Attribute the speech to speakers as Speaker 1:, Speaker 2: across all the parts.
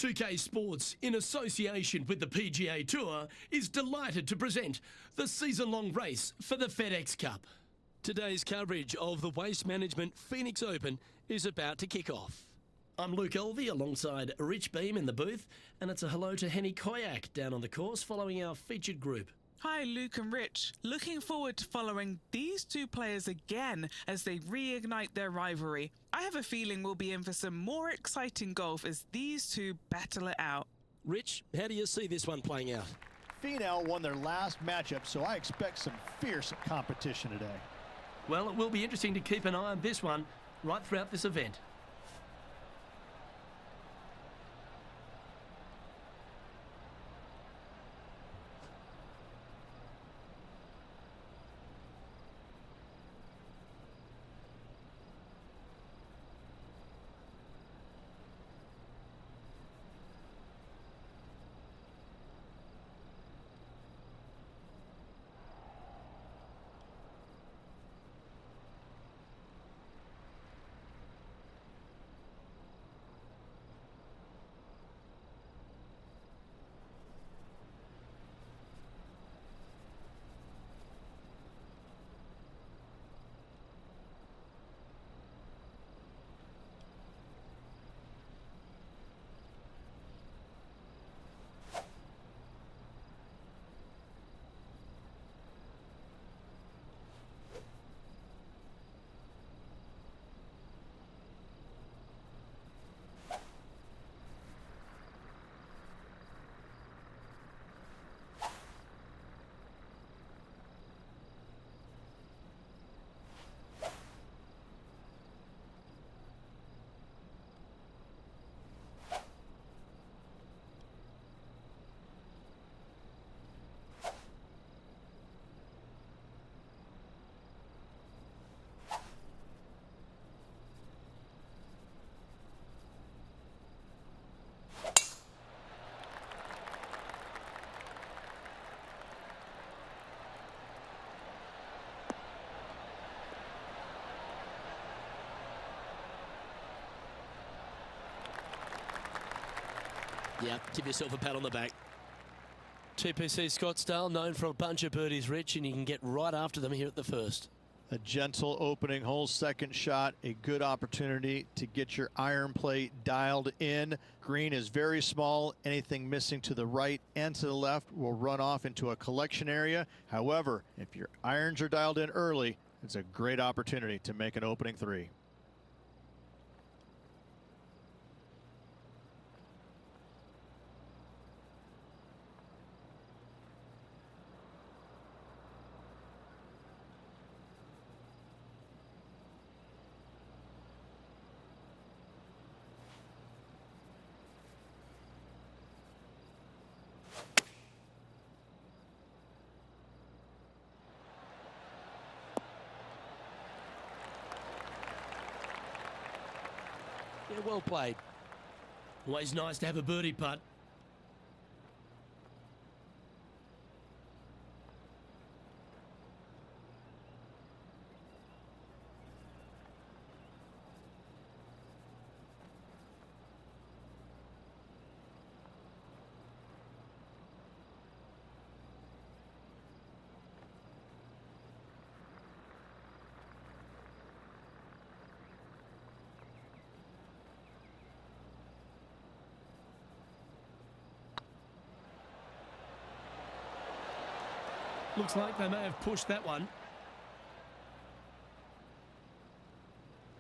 Speaker 1: 2K Sports, in association with the PGA Tour, is delighted to present the season-long race for the FedEx Cup. Today's coverage of the Waste Management Phoenix Open is about to kick off. I'm Luke Elvey alongside Rich Beam in the booth, and it's a hello to Henny Koyak down on the course following our featured group.
Speaker 2: Hi Luke and Rich, looking forward to following these two players again as they reignite their rivalry. I have a feeling we'll be in for some more exciting golf as these two battle it out.
Speaker 1: Rich, how do you see this one playing out?
Speaker 3: Finau won their last matchup, so I expect some fierce competition today.
Speaker 1: Well, it will be interesting to keep an eye on this one right throughout this event. Yeah, give yourself a pat on the back. TPC Scottsdale, known for a bunch of birdies, Rich, and you can get right after them here at the first.
Speaker 3: A gentle opening hole, second shot, a good opportunity to get your iron play dialed in. Green is very small. Anything missing to the right and to the left will run off into a collection area. However, if your irons are dialed in early, it's a great opportunity to make an opening three.
Speaker 1: Yeah, well played. Always nice to have a birdie putt. Looks like they may have pushed that one.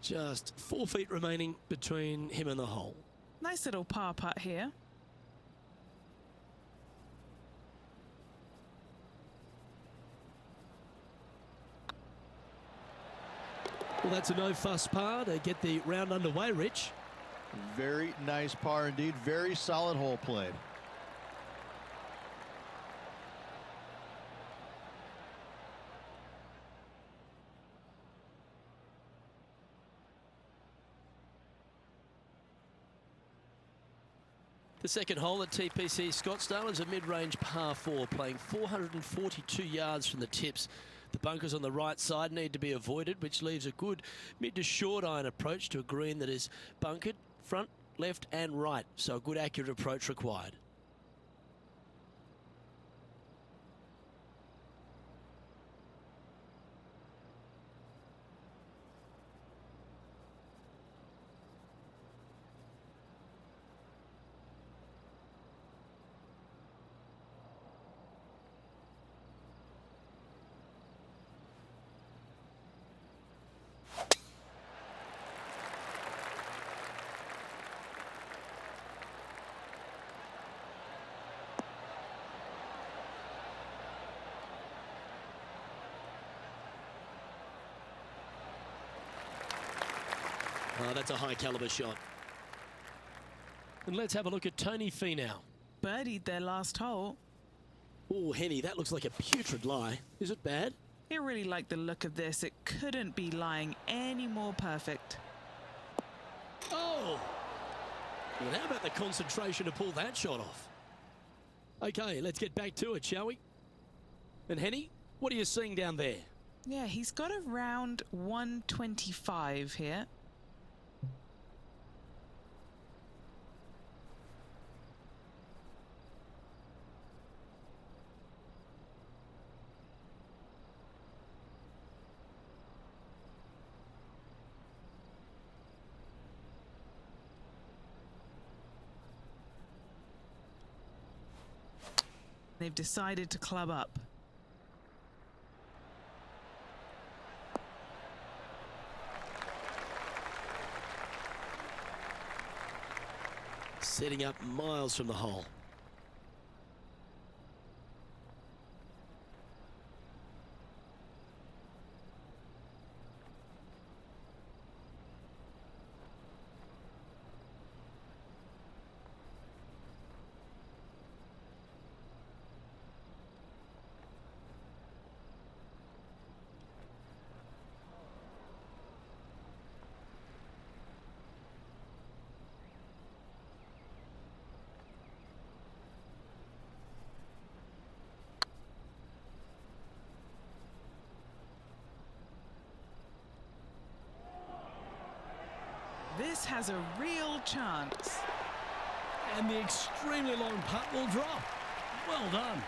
Speaker 1: Just 4 feet remaining between him and the hole.
Speaker 2: Nice little par putt here.
Speaker 1: Well, that's a no-fuss par to get the round underway, Rich.
Speaker 3: Very nice par indeed. Very solid hole played.
Speaker 1: The second hole at TPC Scottsdale is a mid-range par 4, playing 442 yards from the tips. The bunkers on the right side need to be avoided, which leaves a good mid to short iron approach to a green that is bunkered front left and right, so a good accurate approach required. Oh, that's a high caliber shot. And let's have a look at Tony Finau.
Speaker 2: Birdied their last hole.
Speaker 1: Oh, Henny, that looks like a putrid lie. Is it bad?
Speaker 2: He really liked the look of this. It couldn't be lying any more perfect.
Speaker 1: Oh! Well, how about the concentration to pull that shot off? Okay, let's get back to it, shall we? And Henny, what are you seeing down there?
Speaker 2: Yeah, he's got around 125 here. They've decided to club up.
Speaker 1: Setting up miles from the hole.
Speaker 2: This has a real chance.
Speaker 1: And the extremely long putt will drop. Well done.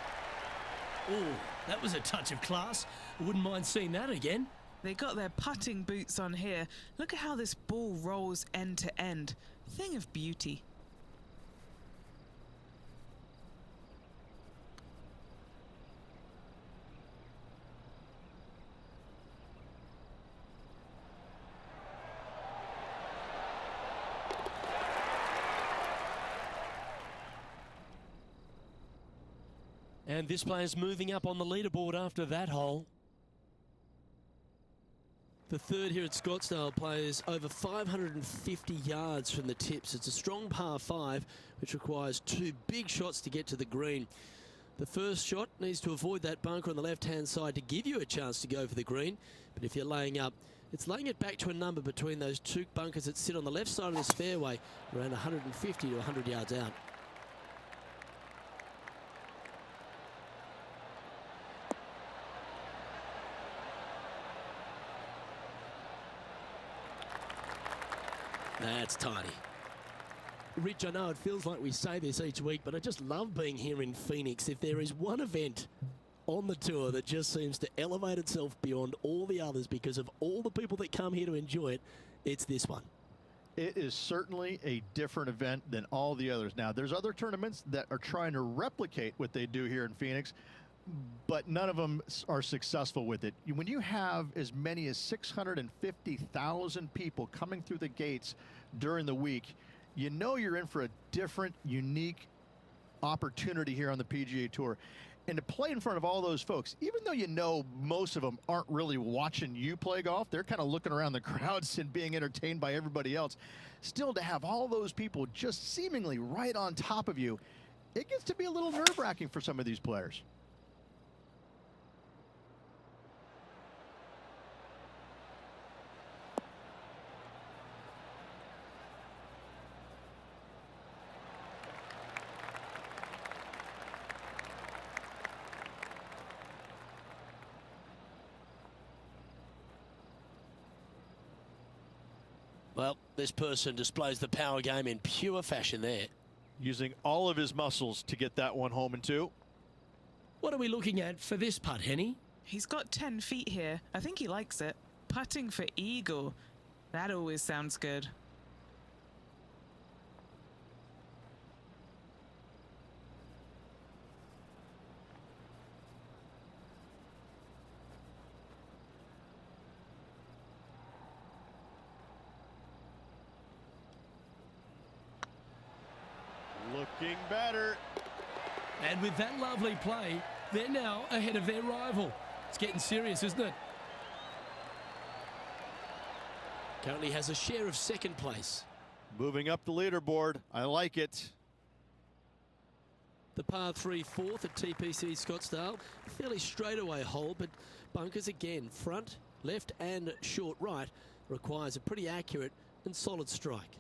Speaker 1: Oh, that was a touch of class. I wouldn't mind seeing that again.
Speaker 2: They got their putting boots on here. Look at how this ball rolls end to end. Thing of beauty.
Speaker 1: And this player's moving up on the leaderboard after that hole. The third here at Scottsdale plays over 550 yards from the tips. It's a strong par 5, which requires 2 big shots to get to the green. The first shot needs to avoid that bunker on the left-hand side to give you a chance to go for the green. But if you're laying up, it's laying it back to a number between those 2 bunkers that sit on the left side of this fairway, around 150 to 100 yards out. That's tiny. Rich, I know it feels like we say this each week, but I just love being here in Phoenix. If there is one event on the tour that just seems to elevate itself beyond all the others because of all the people that come here to enjoy it, it's this one.
Speaker 3: It is certainly a different event than all the others. Now, there's other tournaments that are trying to replicate what they do here in Phoenix, but none of them are successful with it. When you have as many as 650,000 people coming through the gates during the week, you know you're in for a different, unique opportunity here on the PGA Tour. And to play in front of all those folks, even though you know most of them aren't really watching you play golf, they're kind of looking around the crowds and being entertained by everybody else. Still, to have all those people just seemingly right on top of you, it gets to be a little nerve-wracking for some of these players.
Speaker 1: Well, this person displays the power game in pure fashion there.
Speaker 3: Using all of his muscles to get that one home and two.
Speaker 1: What are we looking at for this putt, Henny?
Speaker 2: He's got 10 feet here. I think he likes it. Putting for eagle. That always sounds good.
Speaker 3: Looking better.
Speaker 1: And with that lovely play, they're now ahead of their rival. It's getting serious, isn't it? Currently has a share of second place.
Speaker 3: Moving up the leaderboard. I like it.
Speaker 1: The par 3 fourth at TPC Scottsdale. Fairly straightaway hole, but bunkers again. Front, left and short right requires a pretty accurate and solid strike.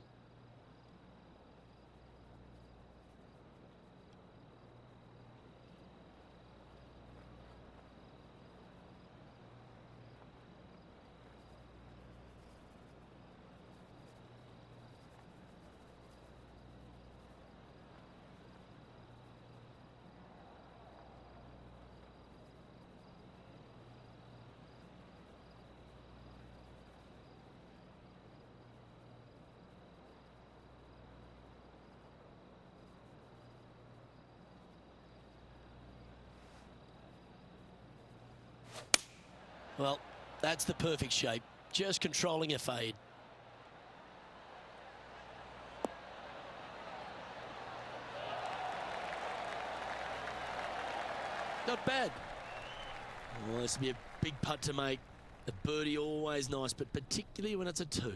Speaker 1: Well, that's the perfect shape. Just controlling a fade. Not bad. Well, this will be a big putt to make. A birdie always nice, but particularly when it's a 2.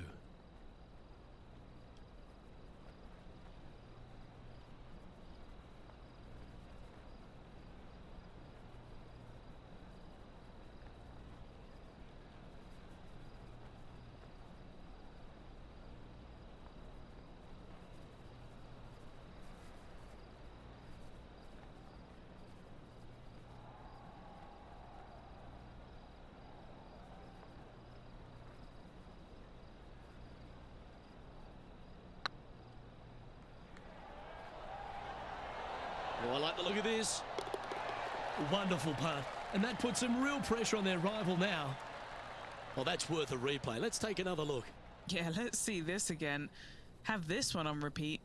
Speaker 1: Oh, I like the look of this. Wonderful putt. And that puts some real pressure on their rival now. Well, that's worth a replay. Let's take another look.
Speaker 2: Yeah, let's see this again. Have this one on repeat.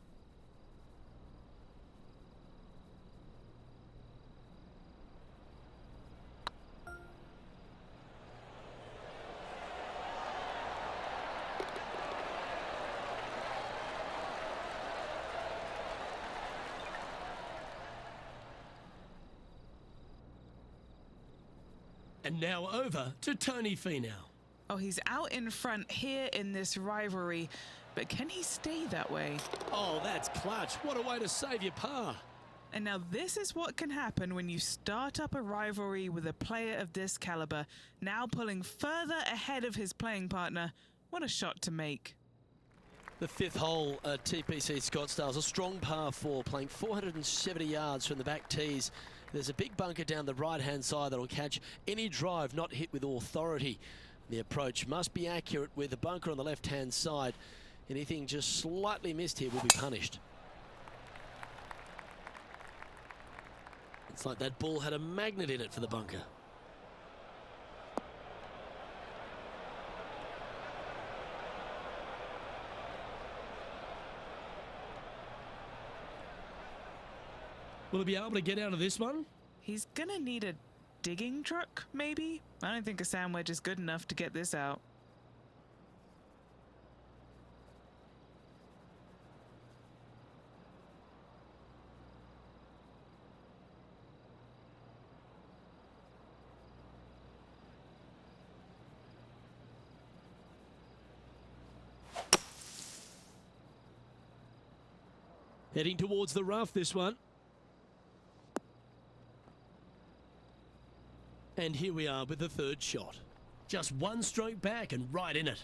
Speaker 1: And now over to Tony Finau.
Speaker 2: Oh, he's out in front here in this rivalry, but can he stay that way?
Speaker 1: Oh, that's clutch. What a way to save your par.
Speaker 2: And now this is what can happen when you start up a rivalry with a player of this caliber, now pulling further ahead of his playing partner. What a shot to make.
Speaker 1: The 5th hole at TPC Scottsdale is a strong par 4, playing 470 yards from the back tees. There's a big bunker down the right-hand side that'll catch any drive not hit with authority. The approach must be accurate with the bunker on the left-hand side. Anything just slightly missed here will be punished. It's like that ball had a magnet in it for the bunker. Will he be able to get out of this one?
Speaker 2: He's gonna need a digging truck, maybe? I don't think a sand wedge is good enough to get this out.
Speaker 1: Heading towards the rough, this one. And here we are with the 3rd shot. Just one stroke back and right in it.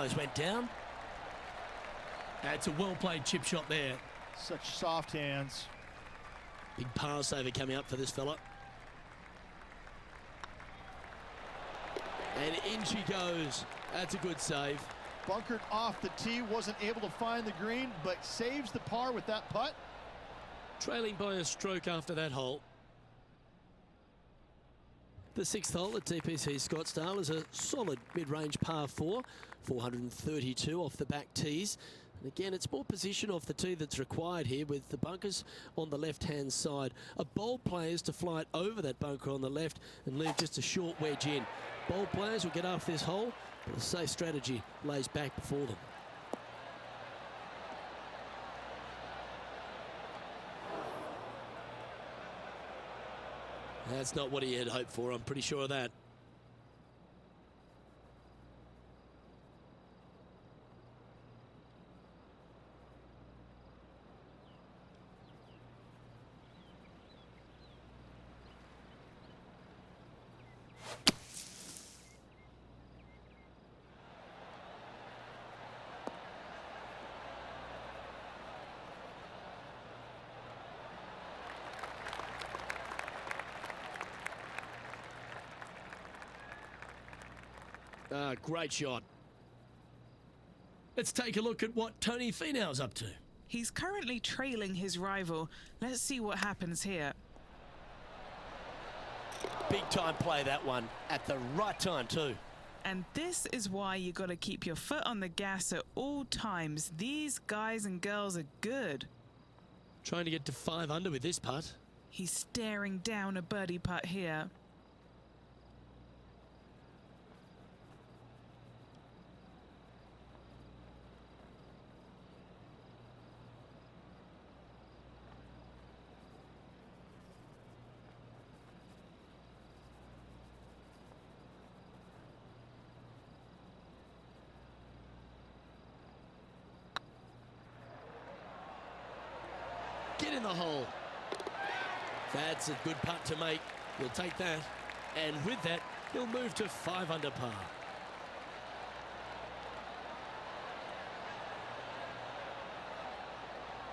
Speaker 1: almost went down. That's a well-played chip shot there.
Speaker 3: Such soft hands.
Speaker 1: Big pass over coming up for this fella. And in she goes. That's a good save.
Speaker 3: Bunkered off the tee, wasn't able to find the green, but saves the par with that putt.
Speaker 1: Trailing by a stroke after that hole. The sixth hole at TPC Scottsdale is a solid mid-range par 4, 432 off the back tees. And again, it's more position off the tee that's required here with the bunkers on the left-hand side. A bold player is to fly it over that bunker on the left and leave just a short wedge in. Bold players will get off this hole, but a safe strategy lays back before them. That's not what he had hoped for, I'm pretty sure of that. Great shot. Let's take a look at what Tony Finau's up to.
Speaker 2: He's currently trailing his rival. Let's see what happens here.
Speaker 1: Big time play, that one. At the right time too.
Speaker 2: And this is why you got to keep your foot on the gas at all times. These guys and girls are good.
Speaker 1: Trying to get to 5 under with this putt.
Speaker 2: He's staring down a birdie putt here.
Speaker 1: Get in the hole. That's a good putt to make. He'll take that. And with that, he'll move to 5 under par.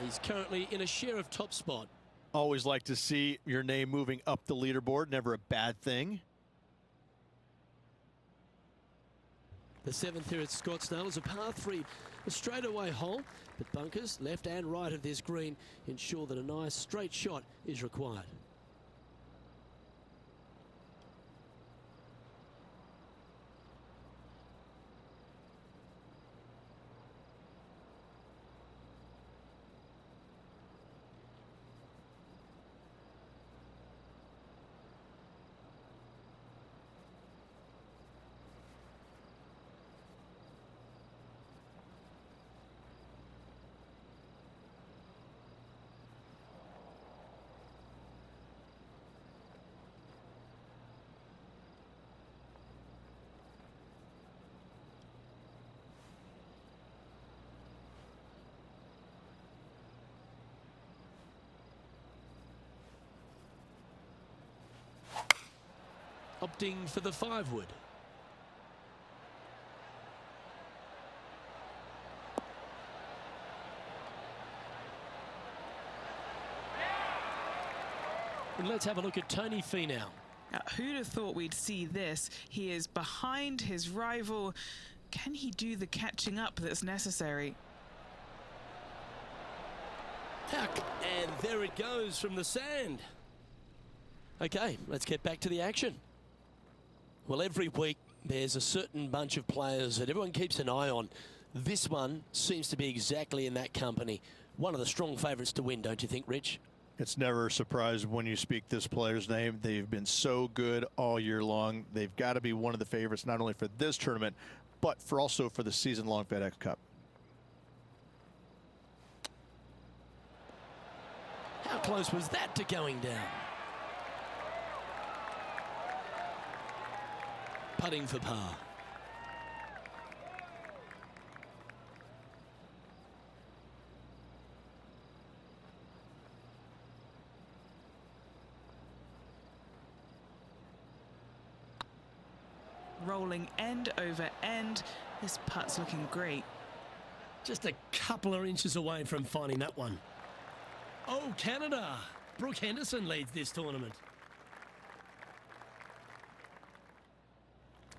Speaker 1: He's currently in a share of top spot.
Speaker 3: Always like to see your name moving up the leaderboard. Never a bad thing.
Speaker 1: The 7th here at Scottsdale is a par 3, a straightaway hole, but bunkers left and right of this green ensure that a nice straight shot is required. Opting for the 5-wood. And let's have a look at Tony Finau.
Speaker 2: Who'd have thought we'd see this? He is behind his rival. Can he do the catching up that's necessary?
Speaker 1: Heck, and there it goes from the sand. Okay, let's get back to the action. Well, every week there's a certain bunch of players that everyone keeps an eye on. This one seems to be exactly in that company. One of the strong favourites to win, don't you think, Rich?
Speaker 3: It's never a surprise when you speak this player's name. They've been so good all year long. They've got to be one of the favorites, not only for this tournament, but also for the season-long FedEx Cup.
Speaker 1: How close was that to going down? Putting for par.
Speaker 2: Rolling end over end. This putt's looking great.
Speaker 1: Just a couple of inches away from finding that one. Oh, Canada! Brooke Henderson leads this tournament.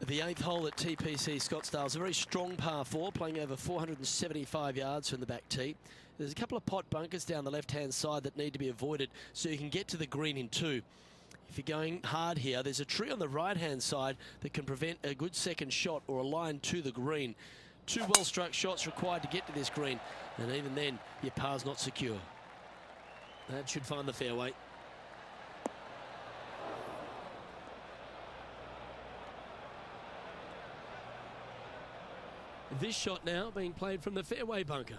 Speaker 4: The 8th hole at TPC Scottsdale is a very strong par 4, playing over 475 yards from the back tee. There's a couple of pot bunkers down the left-hand side that need to be avoided so you can get to the green in 2. If you're going hard here, there's a tree on the right-hand side that can prevent a good second shot or a line to the green. 2 well-struck shots required to get to this green, and even then, your par's not secure. That should find the fairway. This shot now being played from the fairway bunker.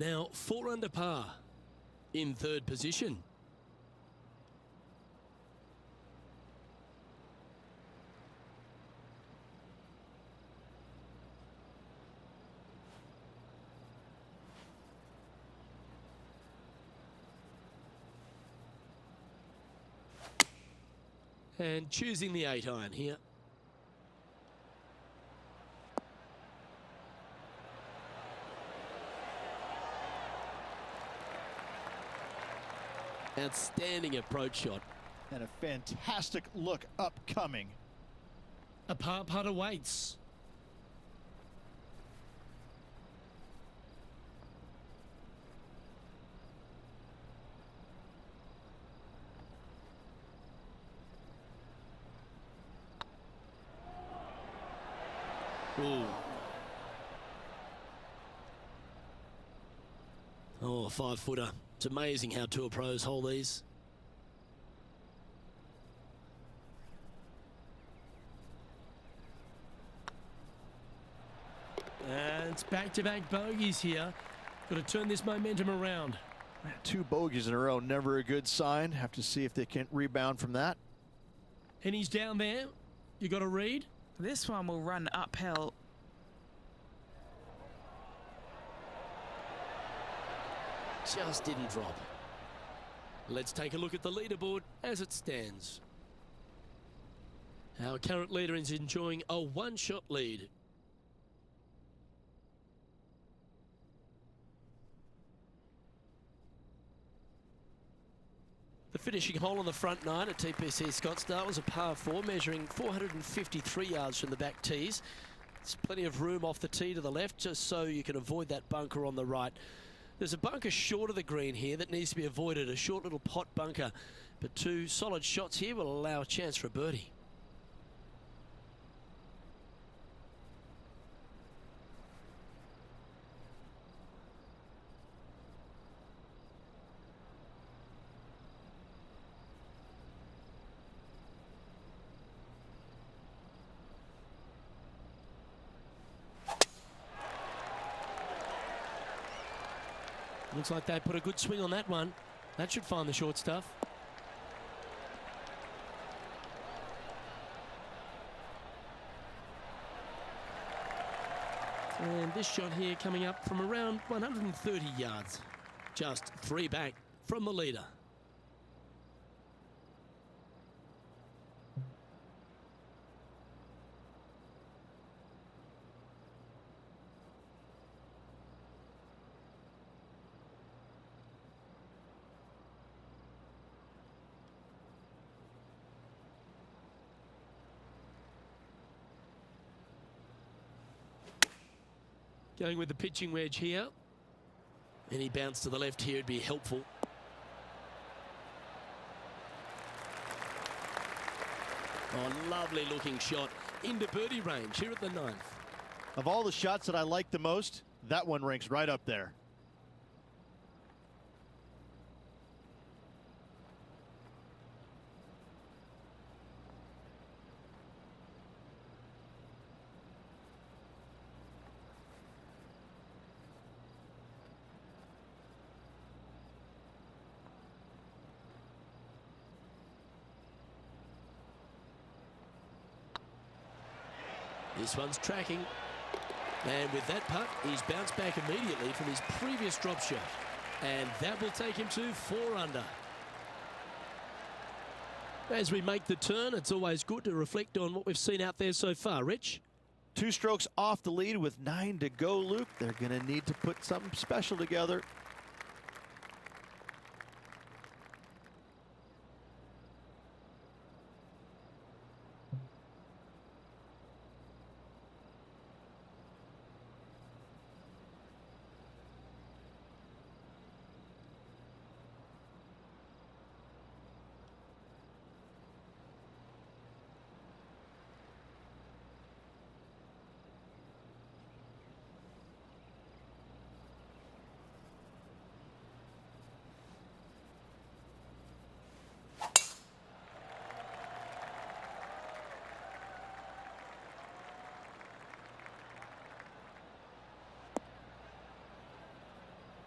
Speaker 4: Now 4 under par in 3rd position. And choosing the 8-iron here. Outstanding approach shot.
Speaker 3: And a fantastic look upcoming.
Speaker 1: A par putt awaits.
Speaker 4: Ooh. Oh, a 5-footer. It's amazing how tour pros hold these.
Speaker 1: And it's back-to-back bogeys here. Got to turn this momentum around.
Speaker 3: 2 bogeys in a row, never a good sign. Have to see if they can rebound from that.
Speaker 1: And he's down there. You got to read.
Speaker 2: This one will run uphill.
Speaker 4: Just didn't drop. Let's take a look at the leaderboard as it stands. Our current leader is enjoying a 1-shot lead. The finishing hole on the front 9 at TPC Scottsdale was a par 4 measuring 453 yards from the back tees. There's plenty of room off the tee to the left just so you can avoid that bunker on the right. There's a bunker short of the green here that needs to be avoided, a short little pot bunker. But 2 solid shots here will allow a chance for a birdie. Looks like they put a good swing on that one. That should find the short stuff. And this shot here coming up from around 130 yards. Just 3 back from the leader.
Speaker 1: Going with the pitching wedge here.
Speaker 4: Any bounce to the left here would be helpful. Oh, lovely looking shot into birdie range here at the 9th.
Speaker 3: Of all the shots that I like the most, that one ranks right up there.
Speaker 1: This one's tracking. And with that putt, he's bounced back immediately from his previous drop shot. And that will take him to 4 under. As we make the turn, it's always good to reflect on what we've seen out there so far. Rich?
Speaker 3: 2 strokes off the lead with 9 to go, Luke. They're going to need to put something special together.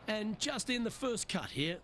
Speaker 1: And just in the first cut here.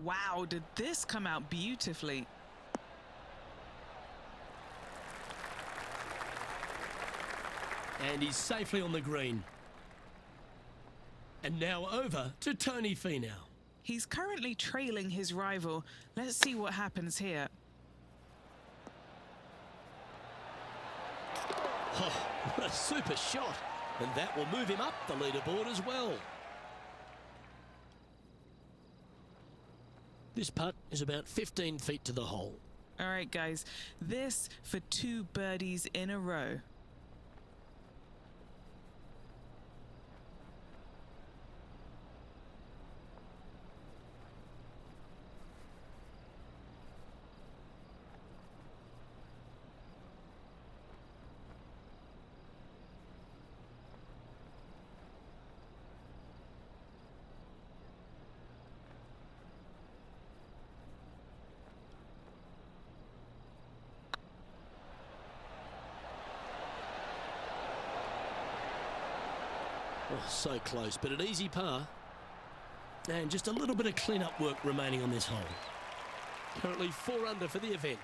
Speaker 2: Wow, did this come out beautifully?
Speaker 1: And he's safely on the green. And now over to Tony Finau.
Speaker 2: He's currently trailing his rival. Let's see what happens here.
Speaker 1: Oh, what a super shot. And that will move him up the leaderboard as well. This putt is about 15 feet to the hole.
Speaker 2: All right, guys, this for 2 birdies in a row.
Speaker 1: Oh, so close, but an easy par. And just a little bit of clean-up work remaining on this hole. Currently 4 under for the event.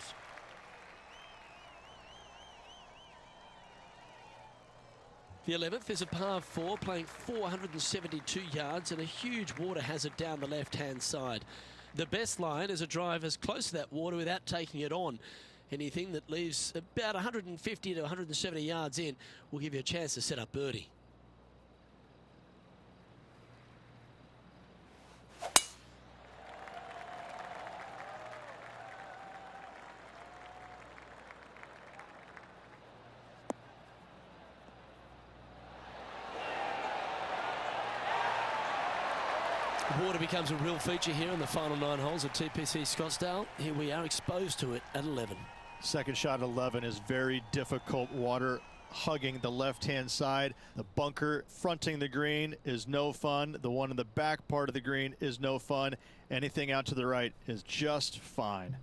Speaker 1: The 11th is a par 4, playing 472 yards and a huge water hazard down the left-hand side. The best line is a drive as close to that water without taking it on. Anything that leaves about 150 to 170 yards in will give you a chance to set up birdie. Water becomes a real feature here in the final 9 holes at TPC Scottsdale. Here we are exposed to it at 11.
Speaker 3: Second shot at 11 is very difficult water. hugging the left-hand side. The bunker fronting the green is no fun. The one in the back part of the green is no fun. Anything out to the right is just fine.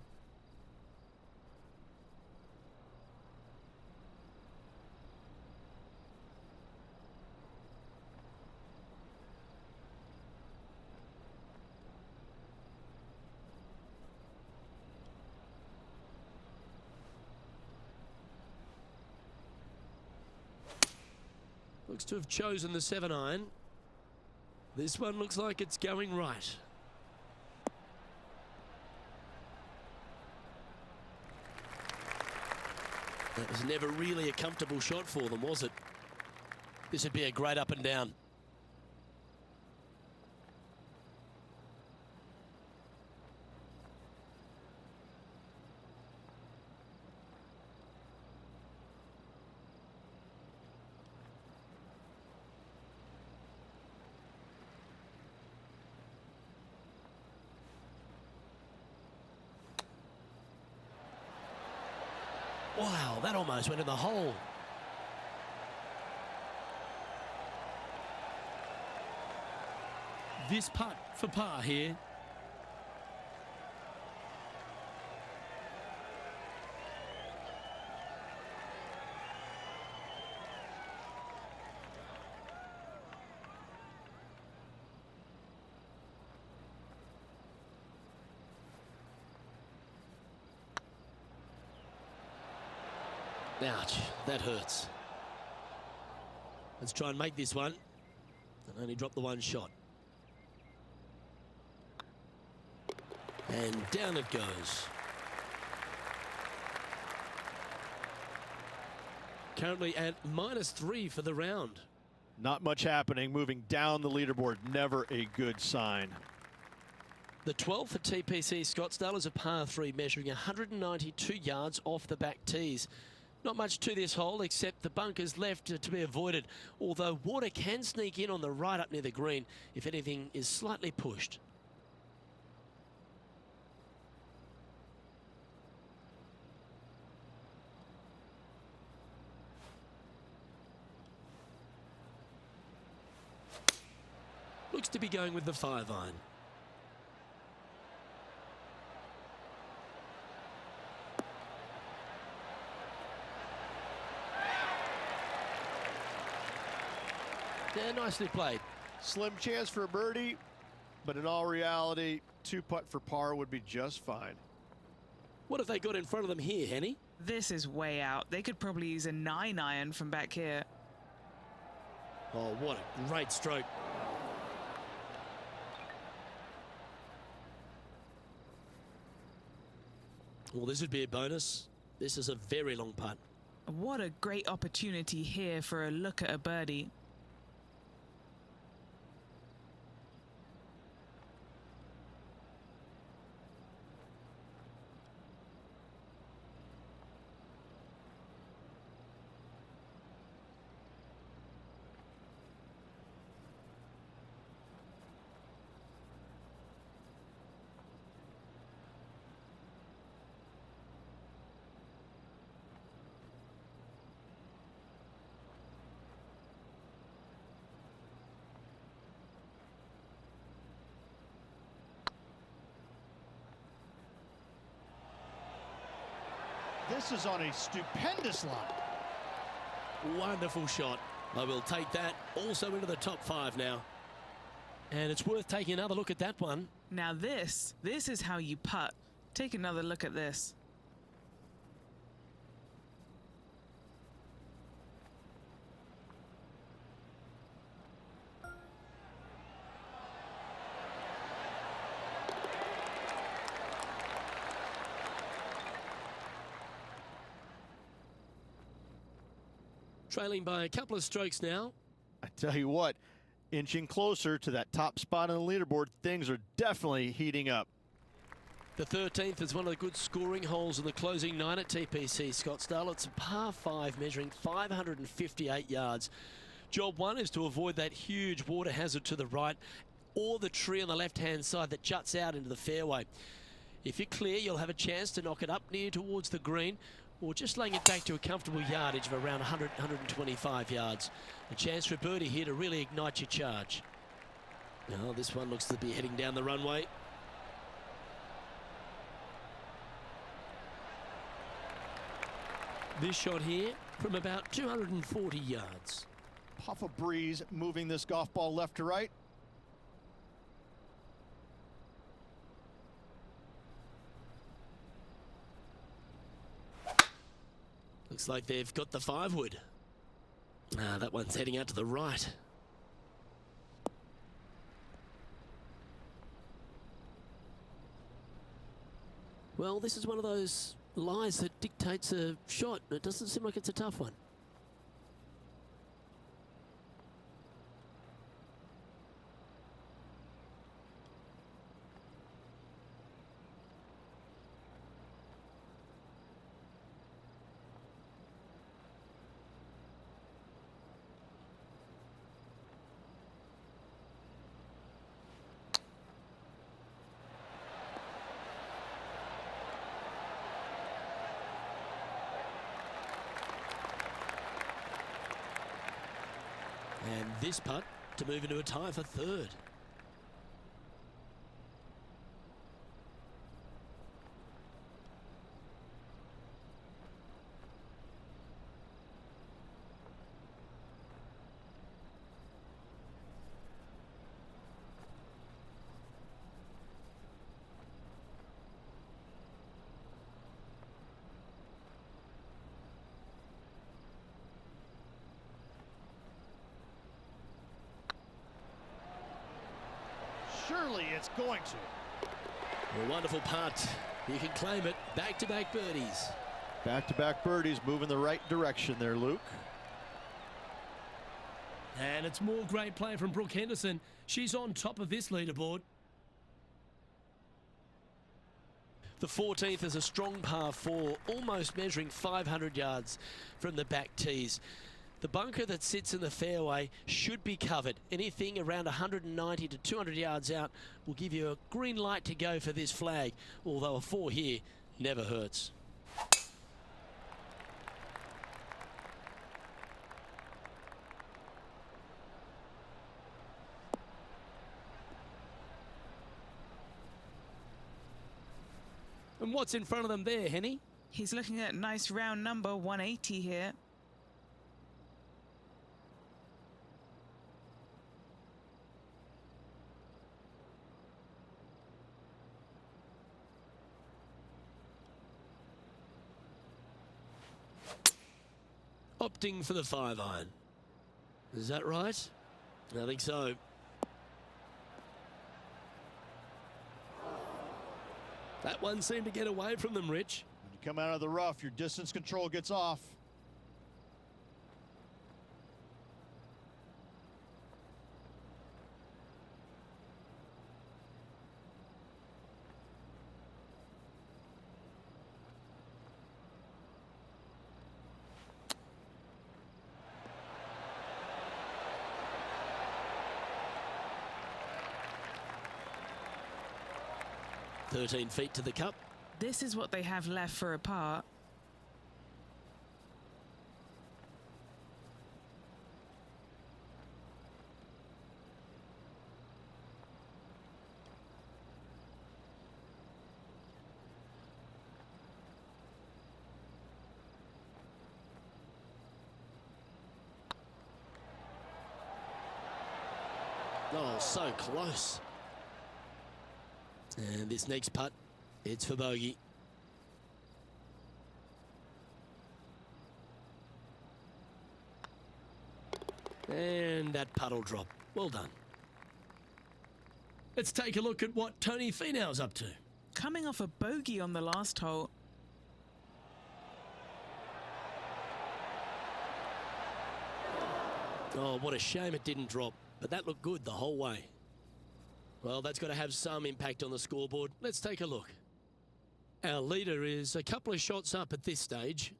Speaker 1: Looks to have chosen the 7-iron. This one looks like it's going right. That was never really a comfortable shot for them, was it? This would be a great up and down. Wow, that almost went in the hole. This putt for par here. Ouch, that hurts. Let's try and make this one and only drop the one shot. And down it goes. Currently at -3 for the round.
Speaker 3: Not much happening. Moving down the leaderboard, never a good sign.
Speaker 1: The 12th for TPC Scottsdale is a par 3 measuring 192 yards off the back tees. Not much to this hole except the bunkers left to be avoided, although water can sneak in on the right up near the green if anything is slightly pushed. Looks to be going with the 5-iron. Yeah, nicely played.
Speaker 3: Slim chance for a birdie, but in all reality, 2-putt for par would be just fine.
Speaker 1: What have they got in front of them here, Henny?
Speaker 2: This is way out. They could probably use a 9-iron from back here.
Speaker 1: Oh, what a great stroke. Well, this would be a bonus. This is a very long putt.
Speaker 2: What a great opportunity here for a look at a birdie.
Speaker 3: This is on a stupendous line.
Speaker 1: Wonderful shot. I will take that also into the top 5 now. And it's worth taking another look at that one.
Speaker 2: Now this is how you putt. Take another look at this.
Speaker 1: Trailing by a couple of strokes now.
Speaker 3: I tell you what, inching closer to that top spot on the leaderboard, things are definitely heating up.
Speaker 1: The 13th is one of the good scoring holes in the closing 9 at TPC Scottsdale. It's a par 5 measuring 558 yards. Job 1 is to avoid that huge water hazard to the right or the tree on the left-hand side that juts out into the fairway.
Speaker 4: If you're clear, you'll have a chance to knock it up near towards the green, or just laying it back to a comfortable yardage of around 100, 125 yards. A chance for a birdie here to really ignite your charge. Now, this one looks to be heading down the runway. This shot here from about 240 yards.
Speaker 3: Puff of breeze moving this golf ball left to right.
Speaker 4: Looks like they've got the 5-wood. That one's heading out to the right. Well, this is one of those lies that dictates a shot. It doesn't seem like it's a tough one. And this putt to move into a tie for third.
Speaker 3: Surely it's going to.
Speaker 4: A wonderful putt. You can claim it. Back-to-back birdies.
Speaker 3: Back-to-back birdies moving the right direction there, Luke.
Speaker 1: And it's more great play from Brooke Henderson. She's on top of this leaderboard.
Speaker 4: The 14th is a strong par 4, almost measuring 500 yards from the back tees. The bunker that sits in the fairway should be covered. Anything around 190 to 200 yards out will give you a green light to go for this flag, although a 4 here never hurts. And what's in front of them there, Henny?
Speaker 2: He's looking at nice round number 180 here.
Speaker 4: Opting for the 5-iron. Is that right? I think so. That one seemed to get away from them, Rich.
Speaker 3: When you come out of the rough, your distance control gets off.
Speaker 4: "13 feet to the cup."
Speaker 2: This is what they have left for a par.
Speaker 4: Oh, so close. And this next putt, it's for bogey. And that putt will drop. Well done.
Speaker 1: Let's take a look at what Tony Finau's up to.
Speaker 2: Coming off a bogey on the last hole.
Speaker 4: Oh, what a shame it didn't drop. But that looked good the whole way. Well, that's got to have some impact on the scoreboard. Let's take a look. Our leader is a couple of shots up at this stage.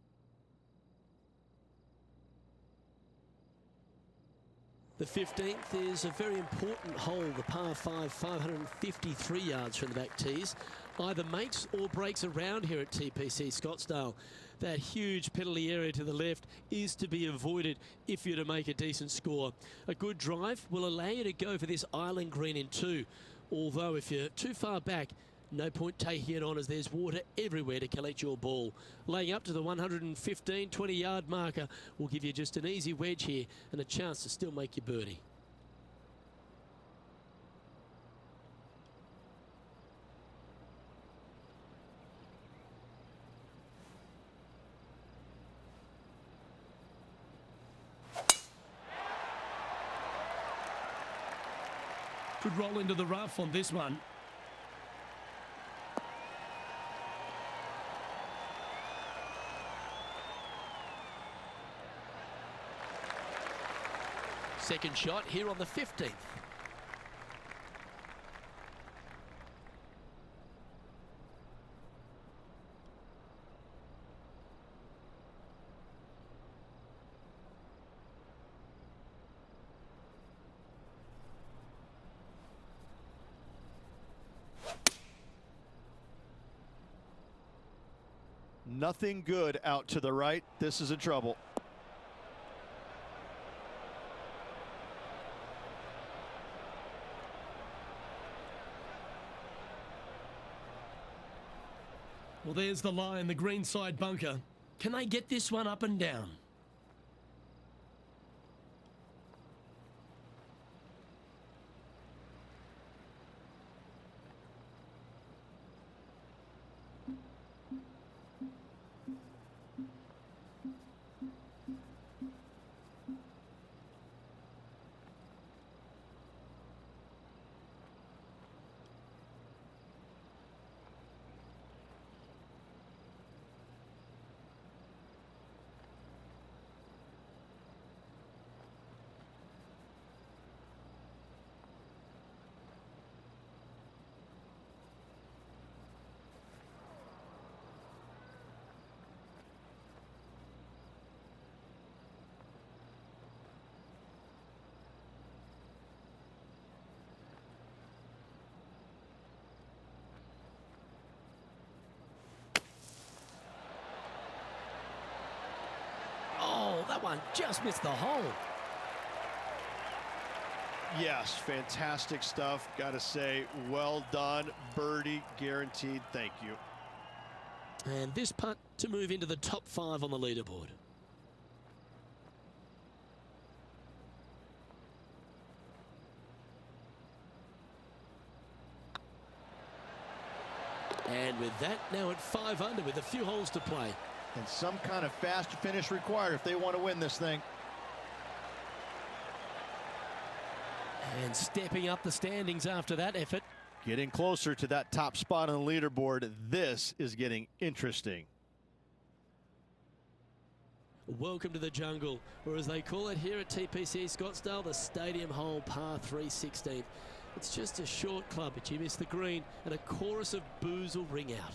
Speaker 4: The 15th is a very important hole, the par 5, 553 yards from the back tees. either makes or breaks around here at TPC Scottsdale. That huge penalty area to the left is to be avoided if you're to make a decent score. A good drive will allow you to go for this island green in 2. Although if you're too far back, no point taking it on as there's water everywhere to collect your ball. Laying up to the 115, 20-yard marker will give you just an easy wedge here and a chance to still make your birdie.
Speaker 1: Could roll into the rough on this one.
Speaker 4: Second shot here on the 15th.
Speaker 3: Nothing good out to the right. This is in trouble.
Speaker 1: Well, there's the lie in the green side bunker. Can they get this one up and down?
Speaker 4: Oh, that one just missed the hole.
Speaker 3: Yes, fantastic stuff. Got to say, well done. Birdie guaranteed. Thank you.
Speaker 4: And this putt to move into the top 5 on the leaderboard. And with that, now at 5 under with a few holes to play.
Speaker 3: And some kind of fast finish required if they want to win this thing.
Speaker 4: And stepping up the standings after that effort.
Speaker 3: Getting closer to that top spot on the leaderboard. This is getting interesting.
Speaker 4: Welcome to the jungle, or as they call it here at TPC Scottsdale, the Stadium Hole Par 3/16. It's just a short club, but you miss the green, and a chorus of boos will ring out.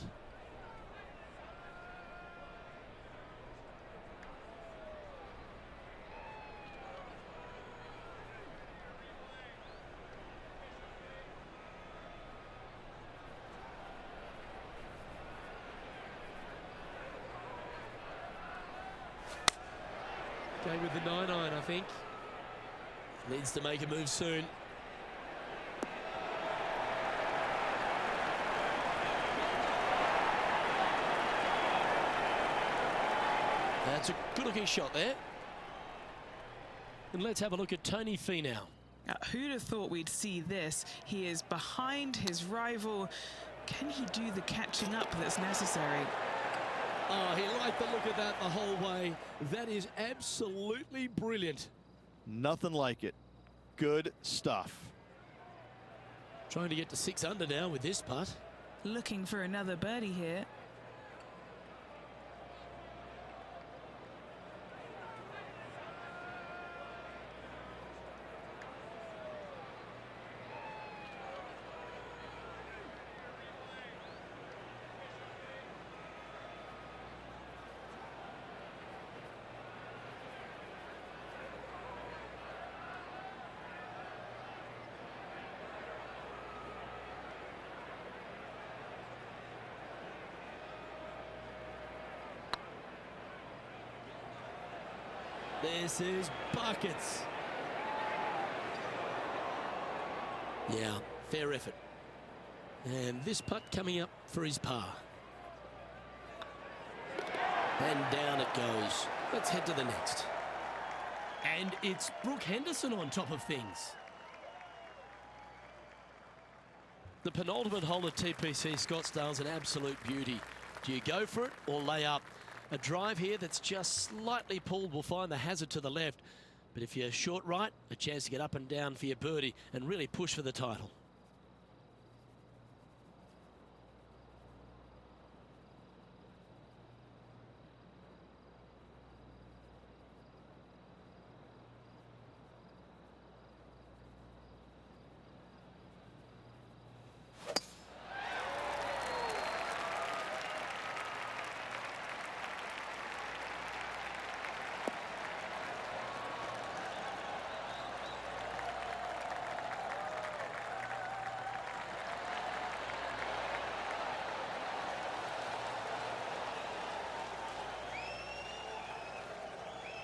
Speaker 4: Going with the 9-iron, I think. Needs to make a move soon. That's a good-looking shot there. And let's have a look at Tony Finau.
Speaker 2: Who'd have thought we'd see this? He is behind his rival. Can he do the catching up that's necessary?
Speaker 4: Oh, he liked the look of that the whole way. That is absolutely brilliant.
Speaker 3: Nothing like it. Good stuff.
Speaker 4: Trying to get to 6 under now with this putt.
Speaker 2: Looking for another birdie here.
Speaker 4: This is buckets. Yeah, fair effort. And this putt coming up for his par. And down it goes. Let's head to the next.
Speaker 1: And it's Brooke Henderson on top of things.
Speaker 4: The penultimate hole at TPC Scottsdale's an absolute beauty. Do you go for it or lay up? A drive here that's just slightly pulled will find the hazard to the left. But if you're short right, a chance to get up and down for your birdie and really push for the title.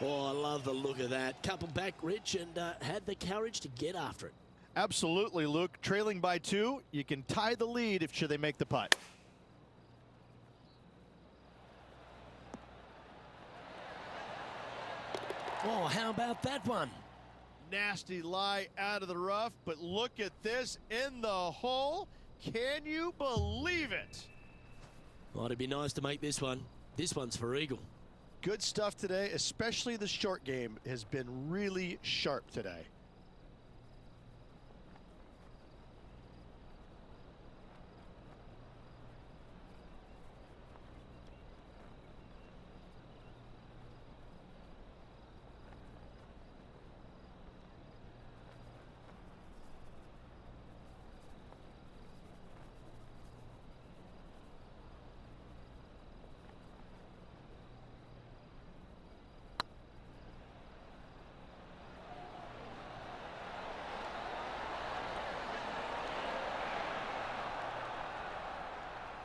Speaker 4: Oh, I love the look of that. Couple back, Rich, and had the courage to get after it.
Speaker 3: Absolutely, Luke. Trailing by 2, you can tie the lead if should they make the putt.
Speaker 4: Oh, how about that one?
Speaker 3: Nasty lie out of the rough, but look at this in the hole. Can you believe it?
Speaker 4: Oh, it'd be nice to make this one. This one's for Eagle.
Speaker 3: Good stuff today, especially the short game has been really sharp today.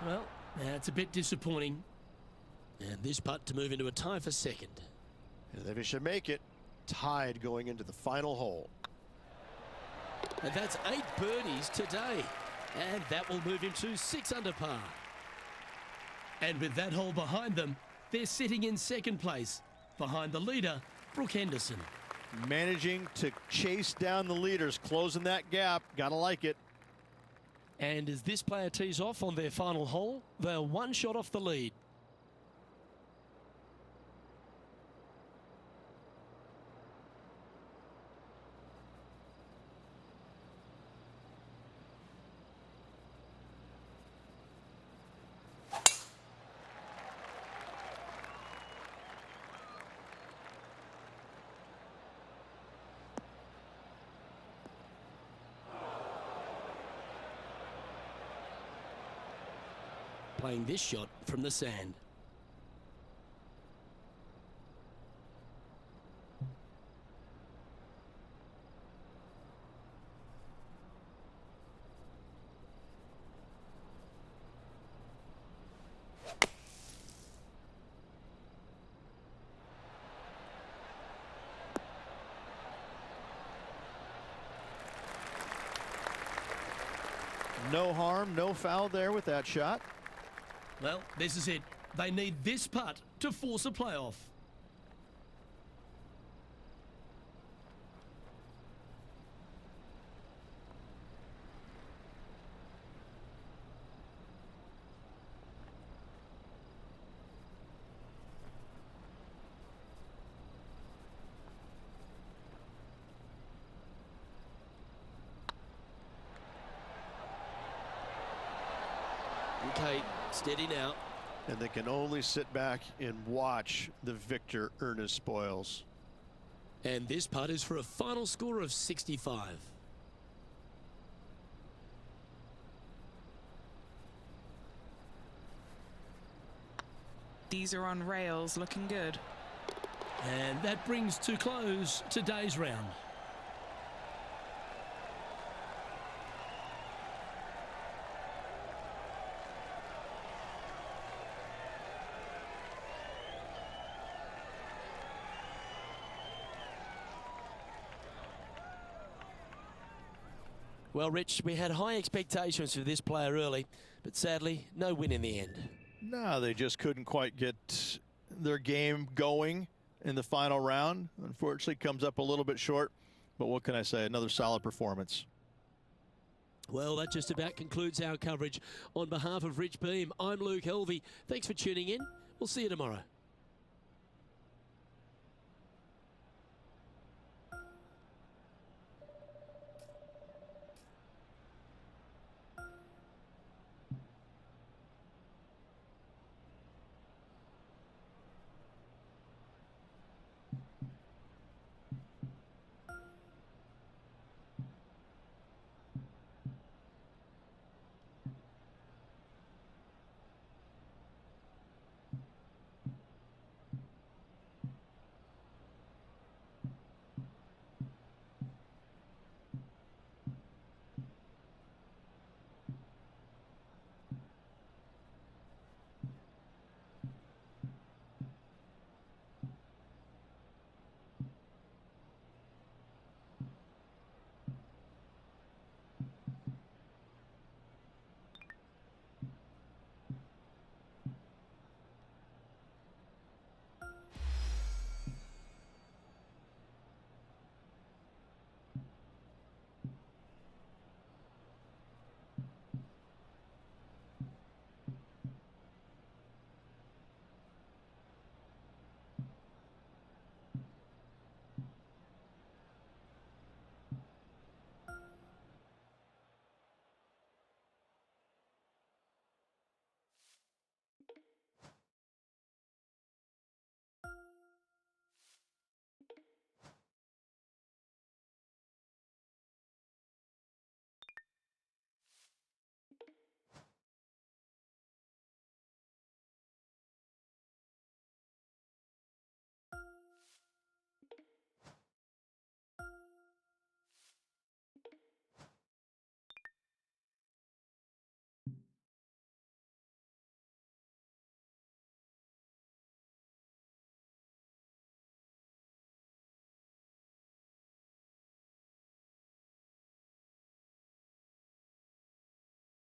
Speaker 1: Well, that's a bit disappointing.
Speaker 4: And this putt to move into a tie for second.
Speaker 3: And if he should make it, tied going into the final hole.
Speaker 4: And that's 8 birdies today. And that will move him to 6 under par.
Speaker 1: And with that hole behind them, they're sitting in second place, behind the leader, Brooke Henderson.
Speaker 3: Managing to chase down the leaders, closing that gap. Gotta like it.
Speaker 4: And as this player tees off on their final hole, they're 1 shot off the lead. Playing this shot from the sand.
Speaker 3: No harm, no foul there with that shot.
Speaker 1: Well, this is it. They need this putt to force a playoff.
Speaker 4: Okay, steady now.
Speaker 3: And they can only sit back and watch the victor earn his spoils.
Speaker 4: And this putt is for a final score of 65.
Speaker 2: These are on rails, looking good.
Speaker 1: And that brings to close today's round.
Speaker 4: Well, Rich, we had high expectations for this player early, but sadly, no win in the end.
Speaker 3: No, they just couldn't quite get their game going in the final round. Unfortunately, comes up a little bit short, but what can I say? Another solid performance.
Speaker 4: Well, that just about concludes our coverage. On behalf of Rich Beam, I'm Luke Helvey. Thanks for tuning in. We'll see you tomorrow.